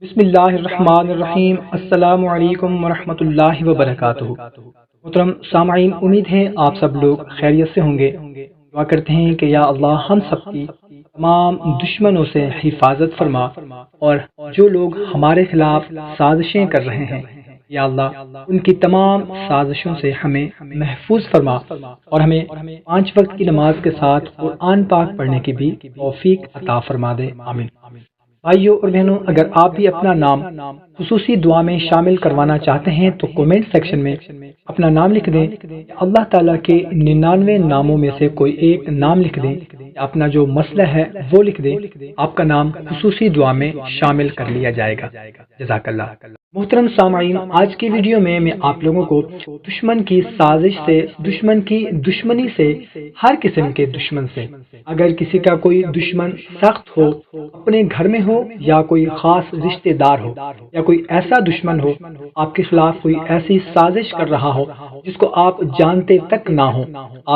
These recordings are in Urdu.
بسم اللہ الرحمن الرحیم۔ السلام علیکم ورحمۃ اللہ وبرکاتہ۔ محترم سامعین، امید ہے آپ سب لوگ خیریت سے ہوں گے۔ دعا کرتے ہیں کہ یا اللہ ہم سب کی تمام دشمنوں سے حفاظت فرما، اور جو لوگ ہمارے خلاف سازشیں کر رہے ہیں یا اللہ ان کی تمام سازشوں سے ہمیں محفوظ فرما، اور ہمیں 5 وقت کی نماز کے ساتھ قرآن پاک پڑھنے کی بھی توفیق عطا فرما دے، آمین۔ بھائیو اور بہنوں، اگر آپ بھی اپنا نام خصوصی دعا میں شامل کروانا چاہتے ہیں تو کومنٹ سیکشن میں اپنا نام لکھ دیں، اللہ تعالیٰ کے 99 ناموں میں سے کوئی ایک نام لکھ دیں، اپنا جو مسئلہ ہے وہ لکھ دیں، آپ کا نام خصوصی دعا میں شامل کر لیا جائے گا۔ جزاک اللہ۔ محترم سامعین، آج کی ویڈیو میں آپ لوگوں کو دشمن کی سازش سے، دشمن کی دشمنی سے، ہر قسم کے دشمن سے، اگر کسی کا کوئی دشمن سخت ہو، اپنے گھر میں ہو یا کوئی خاص رشتہ دار ہو، یا کوئی ایسا دشمن ہو آپ کے خلاف کوئی ایسی سازش کر رہا ہو جس کو آپ جانتے تک نہ ہو،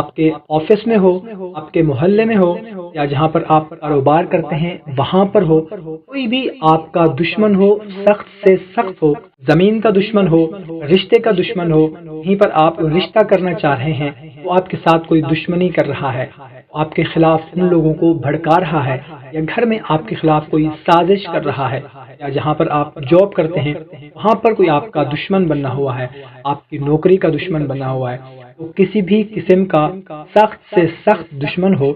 آپ کے آفس میں ہو، آپ کے محلے میں ہو، یا جہاں پر آپ کاروبار کرتے ہیں وہاں پر ہو، کوئی بھی آپ کا دشمن ہو، سخت سے سخت ہو، زمین کا دشمن ہو، رشتے کا دشمن ہو، یہیں پر آپ رشتہ کرنا چاہ رہے ہیں، وہ آپ کے ساتھ کوئی دشمنی کر رہا ہے، آپ کے خلاف ان لوگوں کو بھڑکا رہا ہے، یا گھر میں آپ کے خلاف کوئی سازش کر رہا ہے، یا جہاں پر آپ جاب کرتے ہیں وہاں پر کوئی آپ کا دشمن بنا ہوا ہے، آپ کی نوکری کا دشمن بنا ہوا ہے، تو کسی بھی قسم کا سخت سے سخت دشمن ہو،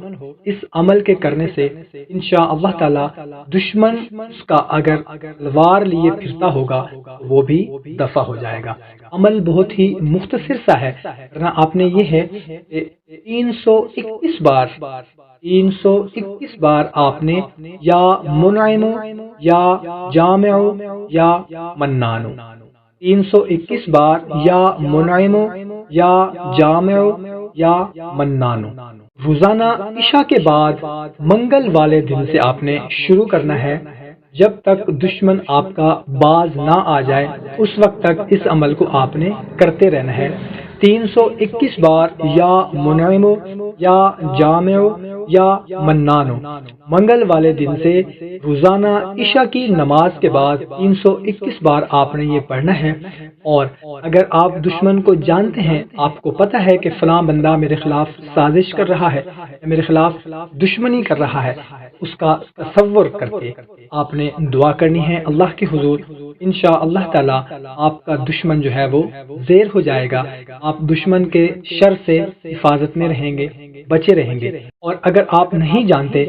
اس عمل کے کرنے سے انشاءاللہ تعالی دشمن اس کا اگر تلوار لیے پھرتا ہوگا وہ بھی دفع ہو جائے گا۔ عمل بہت ہی مختصر سا ہے، ورنہ آپ نے یہ ہے 321 بار آپ نے یا منعم یا جامع یا منان، 321 بار یا منعم یا جامع یا منان روزانہ عشاء کے بعد منگل والے دن سے آپ نے شروع کرنا ہے، جب تک دشمن آپ کا باز نہ آ جائے اس وقت تک اس عمل کو آپ نے کرتے رہنا ہے۔ 321 بار یا منعم یا جامع یا منان منگل والے دن سے روزانہ عشاء کی نماز کے بعد 321 بار آپ نے یہ پڑھنا ہے، اور اگر آپ دشمن کو جانتے ہیں، آپ کو پتہ ہے کہ فلاں بندہ میرے خلاف سازش کر رہا ہے، میرے خلاف دشمنی کر رہا ہے، اس کا تصور کر کے آپ نے دعا کرنی ہے اللہ کے حضور، انشاءاللہ تعالی آپ کا دشمن جو ہے وہ زیر ہو جائے گا، آپ دشمن کے شر سے حفاظت میں رہیں گے، بچے رہیں گے۔ اور اگر آپ نہیں جانتے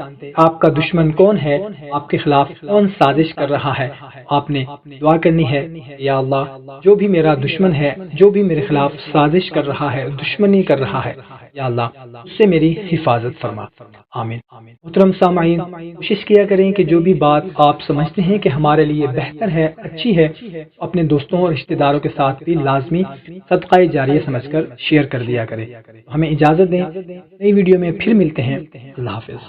آپ کا دشمن کون ہے، آپ کے خلاف کون سازش کر رہا ہے، آپ نے دعا کرنی ہے، یا اللہ جو بھی میرا دشمن ہے، جو بھی میرے خلاف سازش کر رہا ہے، دشمنی کر رہا ہے، یا اللہ اس سے میری حفاظت فرما، آمین۔ محترم سامعین، کوشش کیا کریں کہ جو بھی بات آپ سمجھتے ہیں کہ ہمارے لیے بہتر ہے، اچھی ہے، اپنے دوستوں اور رشتہ داروں کے ساتھ بھی لازمی صدقہ جاریہ سمجھ کر شیئر کر دیا کریں۔ ہمیں اجازت دیں، نئی ویڈیو میں پھر ملتے ہیں، اللہ حافظ۔